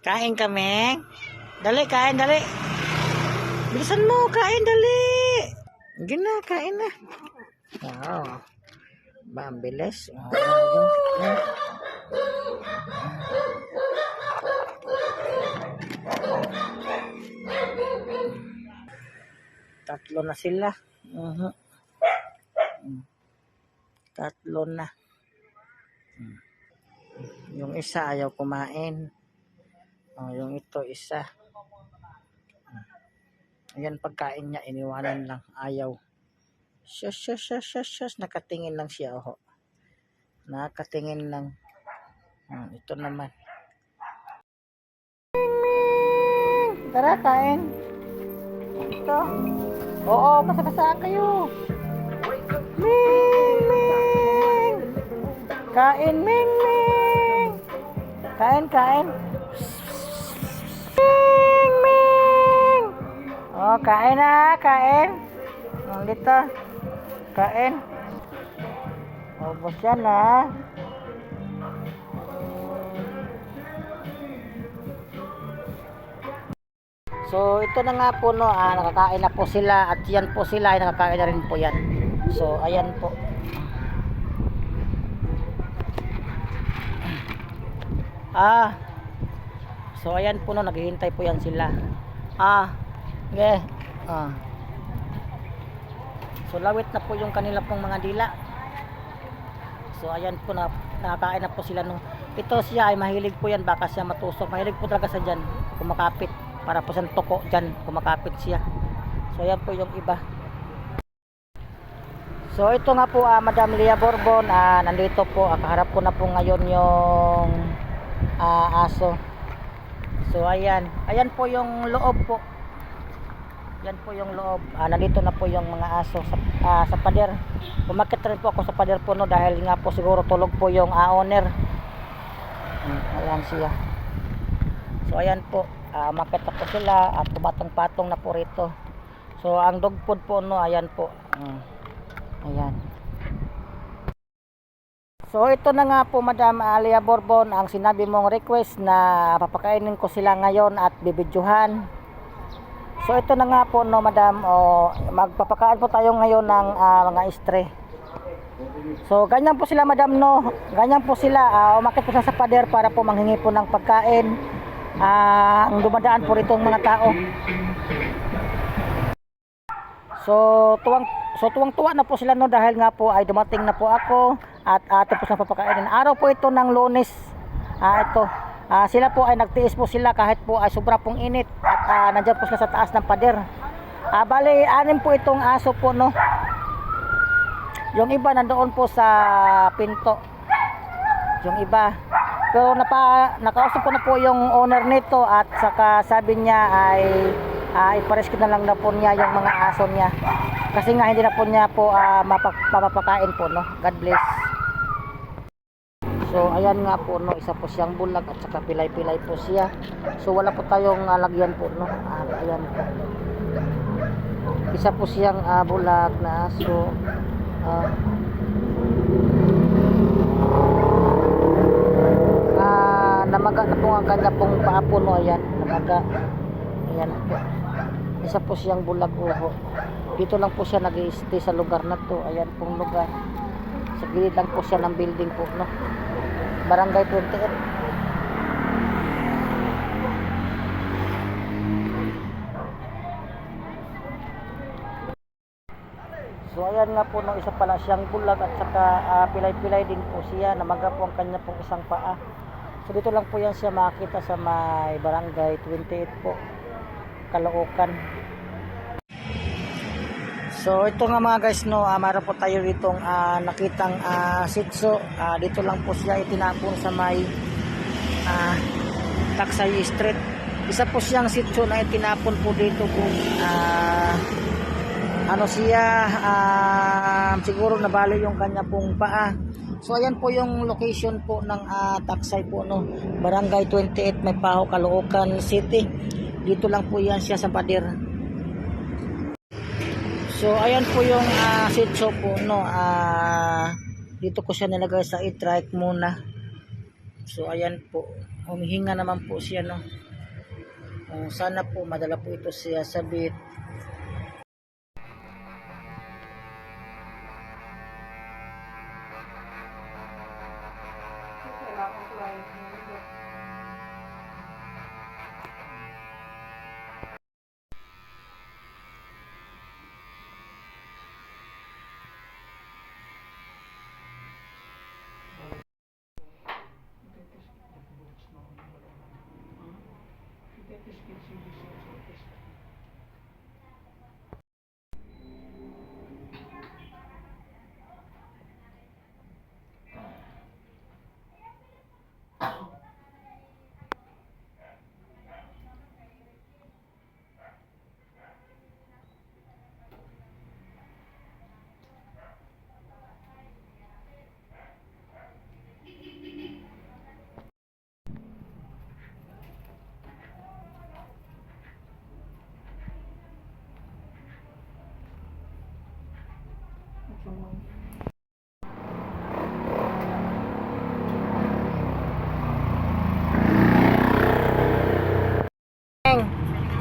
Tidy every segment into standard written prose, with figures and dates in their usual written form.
Kain kami. Dali, kain, dali. Bilisan mo, kain, dali. Gina, kain na. Wow. Ba, ang bilis. Tatlo na sila. Tatlo na. Yung isa ayaw kumain. Yung ito isa. Ayan pagkain niya, iniwanan lang. Ayaw. Shush. Nakatingin lang siya. Nakatingin lang. Ito naman. Tara, kain. Ito. Oo, basa-basaan kayo. Ming. Kain, Ming. Kain. Ming. Oh, kain na, kain. Dito. Kain. Ubos yan ha. So, ito na nga po, no, nakakain na po sila at yan po sila ay nakakain na rin po yan. So, ayan po. So, ayan po, no, naghihintay po yan sila. Okay. So, lawit na po yung kanila pong mga dila. So, ayan po, nakakain na po sila, no. Ito siya ay mahilig po yan, baka siya matusok. Mahilig po talaga sa dyan, kumakapit. Para po sa toko dyan, kumakapit siya. So, ayan po yung iba. So, ito nga po, Madam Lea Bourbon, nandito po, kaharap ko na po ngayon yung aso. So, ayan. Ayan po yung loob po. Yan po yung loob. Nandito na po yung mga aso sa pader. Umakit rin po ako sa pader po, no, dahil nga po siguro tulog po yung owner. Ayan siya. So, ayan po. Umakit na po sila at tumatong-patong na po rito. So, ang dog food po, no, ayan po. Ayan. So, ito na nga po, Madam Lea Bourbon, ang sinabi mong request na papakainin ko sila ngayon at bibidyohan. So, ito na nga po, no, Madam, magpapakain po tayo ngayon ng mga istre. So, ganyan po sila, Madam, no. Ganyan po sila, umakit po sa pader para po manghingi po ng pagkain. Ang dumadaan po rito mga tao. So, tuwang-tuwa na po sila, no, dahil nga po ay dumating na po ako at ate po sa papakainin. Araw po ito ng Lunes. Sila po ay nagtiis po sila kahit po ay sobra pong init at nandiyan po sila sa taas ng pader. Bali, 6 po itong aso po, no. Yung iba nandoon po sa pinto. Yung iba. Pero nakausap ko na po yung owner nito at saka sabi niya ay iparescue na lang na po niya yung mga aso niya. Kasi nga hindi na po niya po mapapakain po, no. God bless. So, ayan nga po, no, isa po siyang bulag at saka pilay-pilay po siya. So, wala po tayong lagyan po, no. Ayan po. Isa po siyang bulag na aso. Namaga na po ang kanya pong paa po, no. Ayan, namaga. Ayan po. Isa po siyang bulag uho. Dito lang po siya nag-i-stay sa lugar na to. Ayan pong lugar. Sa gilid lang po siya ng building po, no. Barangay 28. So, ayan nga po, no, isa pala siyang bulag at saka pilay-pilay din po siya. Namaga po ang kanya pong isang paa. So, dito lang po yan siya makita sa may barangay 28 po, Caloocan. So, ito nga mga guys, no, mayroon po tayo ditong nakitang sitso. Dito lang po siya itinapon sa may Taksay Street. Isa po siyang sitso na itinapon po dito po. Siguro nabali yung kanya pong paa. So, ayan po yung location po ng Taksay po, no. Barangay 28, May Paho, Caloocan City. Dito lang po yan siya sa pader. So, ayan po yung sitso po, no. Dito ko siya nilagay sa i-trike muna. So, ayan po. humihinga naman po siya, no. Sana po madala po ito siya sa vet.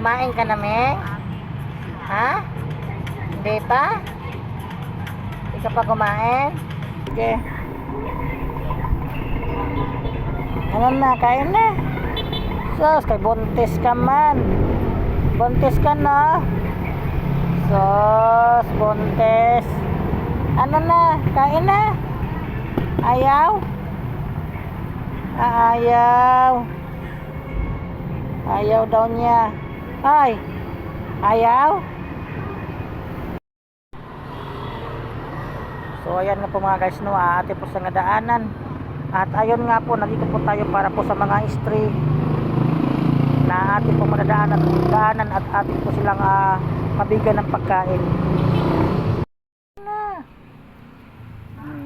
Kumain ka na, Meng? Ha? Hindi pa? Hindi ka pa kumain? Okay. Ano na, kain na. Sus, kay buntis ka man. Buntis ka na. Sus, buntis. Ano na, kain na. Ayaw? Ayaw. Ayaw daw niya. Ay, ayaw. So ayan nga po mga guys, no, ate po sa daanan. At ayun nga po, nandito po tayo para po sa mga istri na ate po madadaanan at ate po silang mabigyan ng pagkain.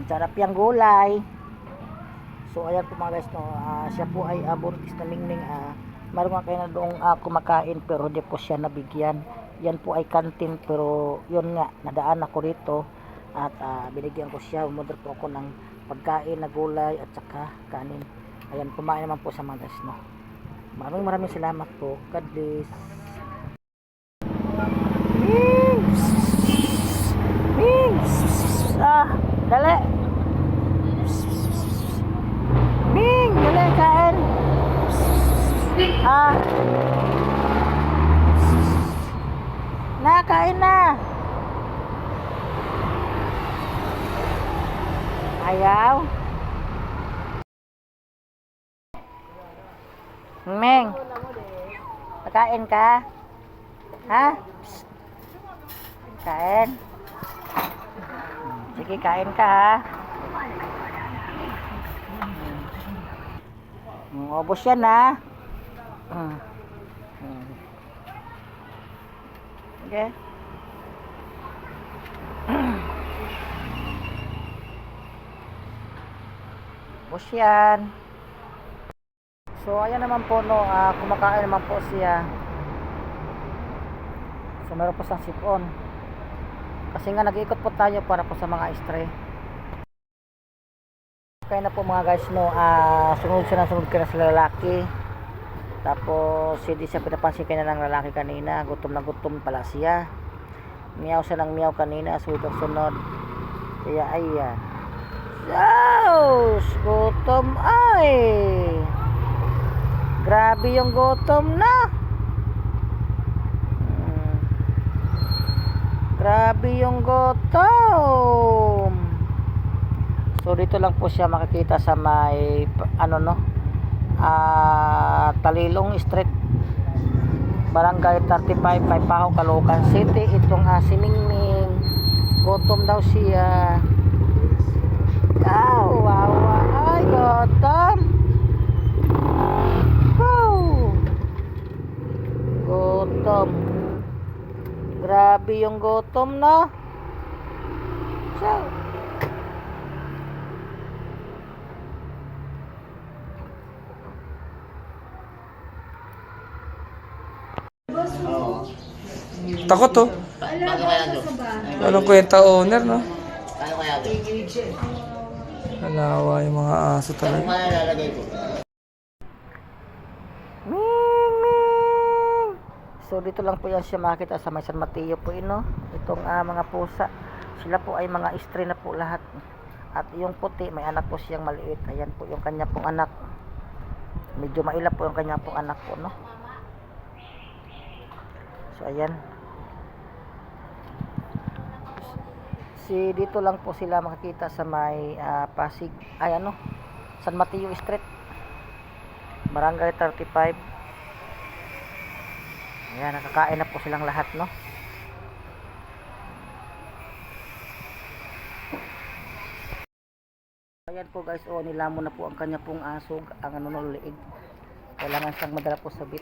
Sarap yung gulay. So ayan po mga guys, no, siya po ay buntis na Mingming. Meron nga kayo na doong kumakain pero di po siya nabigyan. Yan po ay kantin pero yun nga, nadaan ako rito at binigyan ko siya. Umorder po ako ng pagkain na gulay at saka kanin. Ayan, kumain naman po sa mga guys, no. Maraming salamat po. God bless. Dali. Ming, dali kain. Kain na. Ayaw. Meng, kain ka? Ha? Kain. Sige, kain ka, ha? Ubos yan, ha? Okay. Ubos yan. So ayan naman po, no, kumakain naman po siya. So meron po siyang sipon. Kasi nga nag-iikot po tayo para po sa mga stray. Kaya na po mga guys, no, sunod siya sa lalaki. Tapos hindi siya pinapansin kanya ng lalaki kanina. Gutom na gutom pala siya. Miyaw siya ng miyaw kanina. So ito sunod. Kaya ayan. Yes! Gutom ay! Grabe yung gutom na. Grabe yung gutom. So dito lang po siya makikita sa may Talilong Street, Barangay 35, Paipaho, Caloocan City. Itong si Mingming. Gutom daw siya. Wawa. Ay, gutom. Gutom. Grabe yung gutom na. So, takot to. Walang kwenta owner, no? Ano kaya ito? Halawa yung mga aso talaga. Ano kaya lalagay ko? So dito lang po yan siya makita sa may San Mateo po no. Itong mga pusa. Sila po ay mga stray na po lahat. At yung puti, may anak po siyang maliit. Ayan po yung kanya pong anak. Medyo mailap po yung kanya pong anak po no. So ayan. Dito lang po sila makikita sa may Pasig, ay ano, San Mateo Street, Barangay 35. Ayan, nakakain na po silang lahat no. Ayan po guys, nilamon na po ang kanya pong asog, ang liig. Kailangan siyang madala po sa bit.